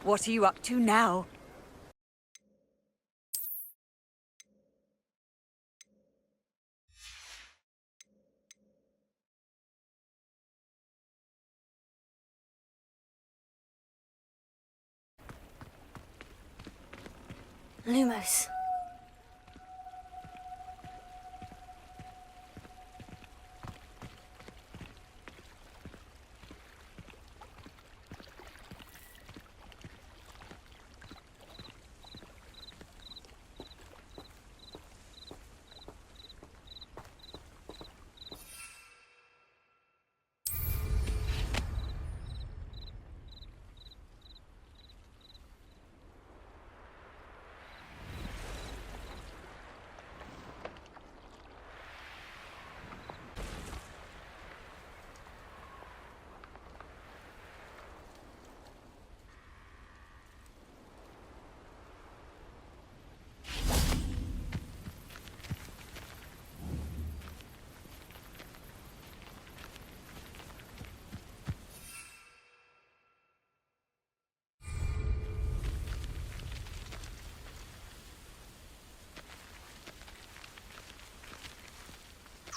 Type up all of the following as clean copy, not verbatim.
What are you up to now? Lumos.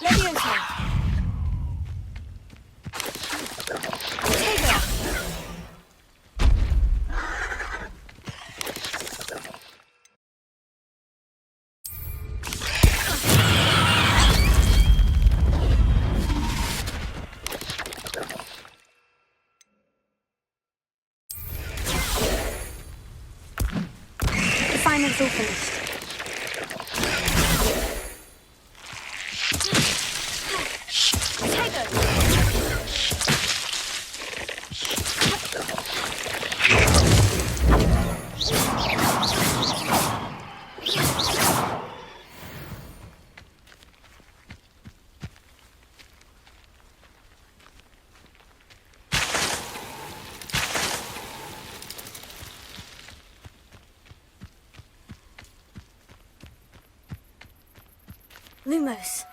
Leviosa. Refinement's all finished. Lumos.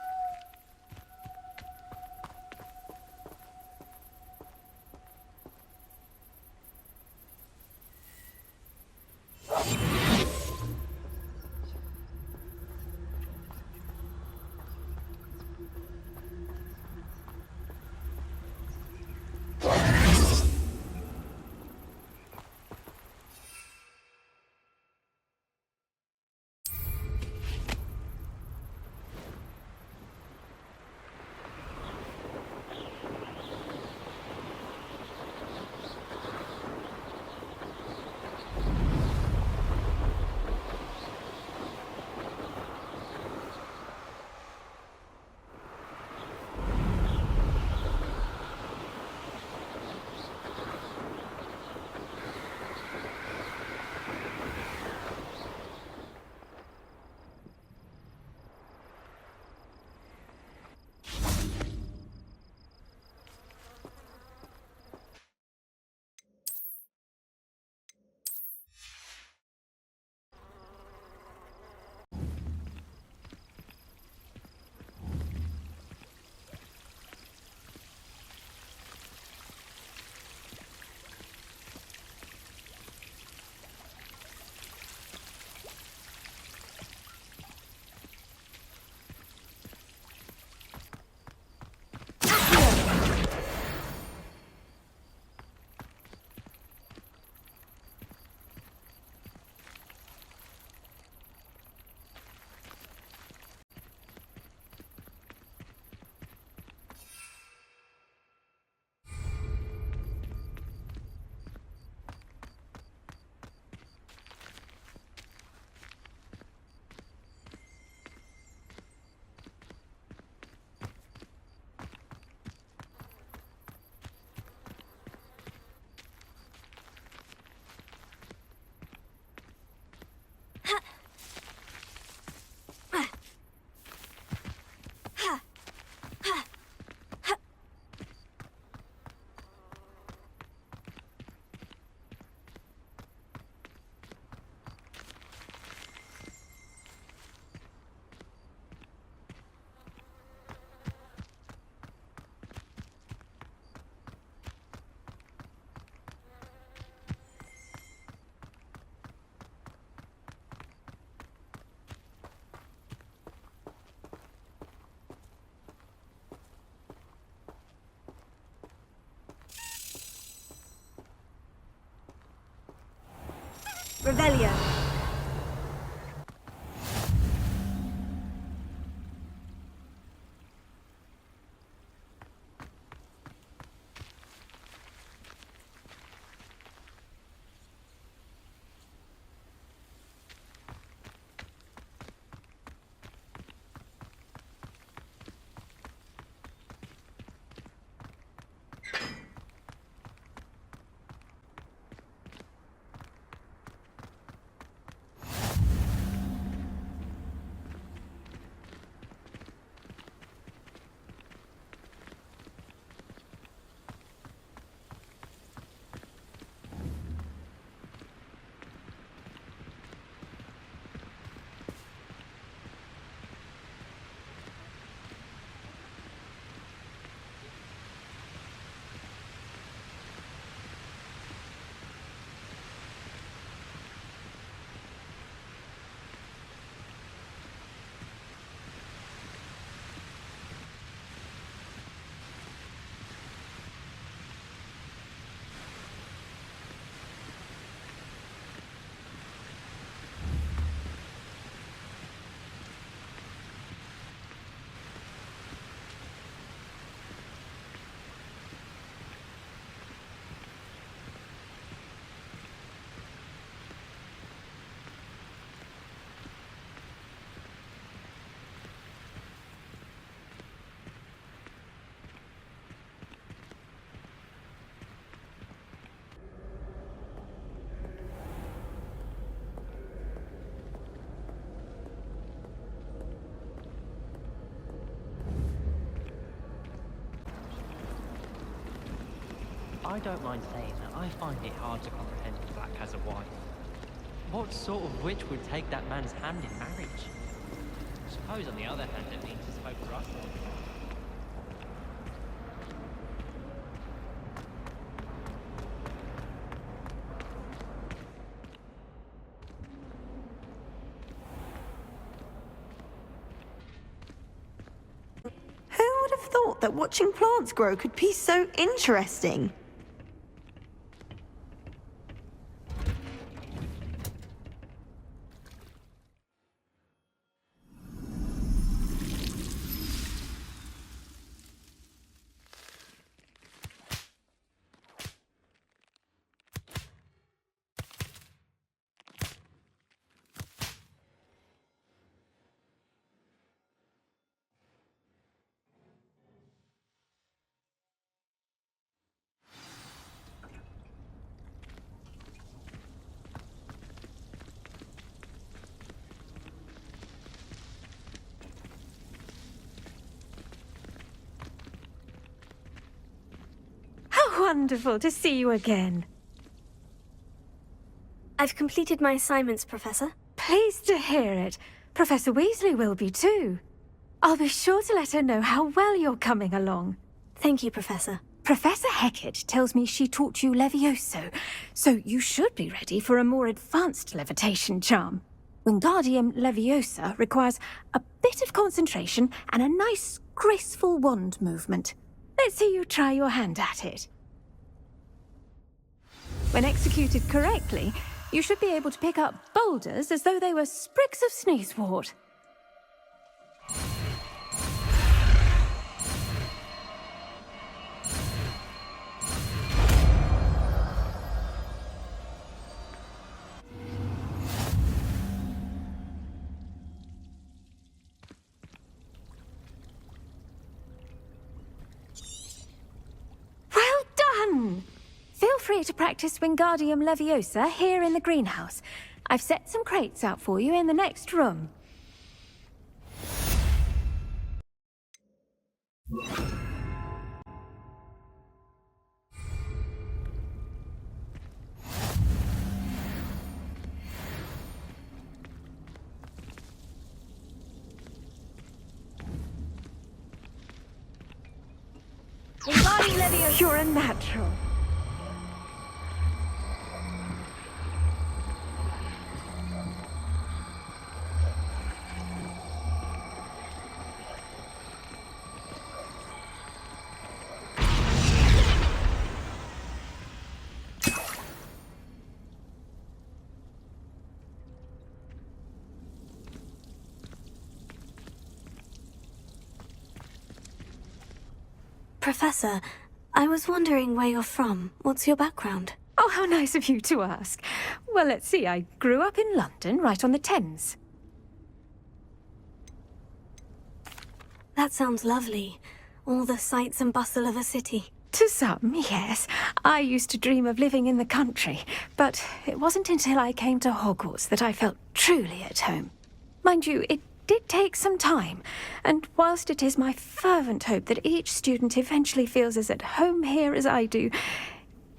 Revelio. I don't mind saying that I find it hard to comprehend Black has a wife. What sort of witch would take that man's hand in marriage? I suppose on the other hand it means it's hope for us. Who would have thought that watching plants grow could be so interesting? Wonderful to see you again. I've completed my assignments, Professor. Pleased to hear it. Professor Weasley will be too. I'll be sure to let her know how well you're coming along. Thank you, Professor. Professor Hecat tells me she taught you Levioso, so you should be ready for a more advanced levitation charm. Wingardium Leviosa requires a bit of concentration and a nice, graceful wand movement. Let's see you try your hand at it. When executed correctly, you should be able to pick up boulders as though they were sprigs of sneezewort. Well done! Feel free to practice Wingardium Leviosa here in the greenhouse. I've set some crates out for you in the next room. Wingardium Leviosa. You're a natural. Professor, I was wondering where you're from. What's your background? Oh, how nice of you to ask. Well, let's see. I grew up in London, right on the Thames. That sounds lovely. All the sights and bustle of a city. To some, yes. I used to dream of living in the country, but it wasn't until I came to Hogwarts that I felt truly at home. Mind you, it did take some time, and whilst it is my fervent hope that each student eventually feels as at home here as I do,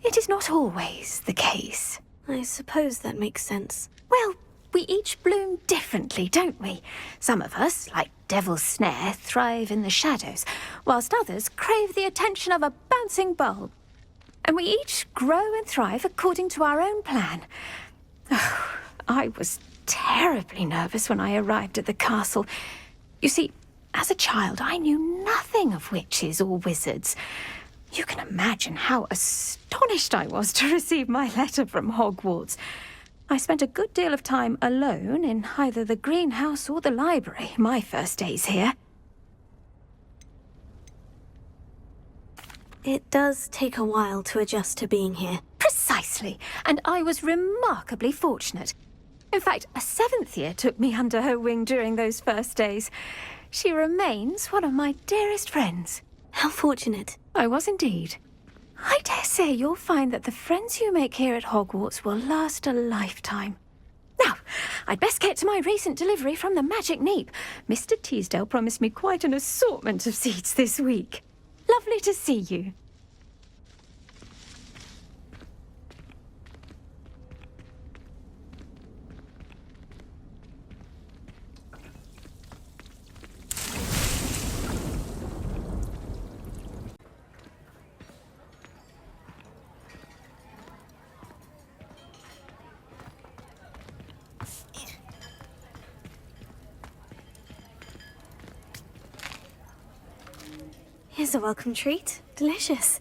it is not always the case. I suppose that makes sense. Well, we each bloom differently, don't we? Some of us, like Devil's Snare, thrive in the shadows, whilst others crave the attention of a bouncing bulb. And we each grow and thrive according to our own plan. Oh, I was terribly nervous when I arrived at the castle. You see, as a child, I knew nothing of witches or wizards. You can imagine how astonished I was to receive my letter from Hogwarts. I spent a good deal of time alone in either the greenhouse or the library my first days here. It does take a while to adjust to being here. Precisely, and I was remarkably fortunate. In fact, a seventh year took me under her wing during those first days. She remains one of my dearest friends. How fortunate. I was indeed. I dare say you'll find that the friends you make here at Hogwarts will last a lifetime. Now, I'd best get to my recent delivery from the Magic Neep. Mr. Teasdale promised me quite an assortment of seeds this week. Lovely to see you. Here's a welcome treat. Delicious.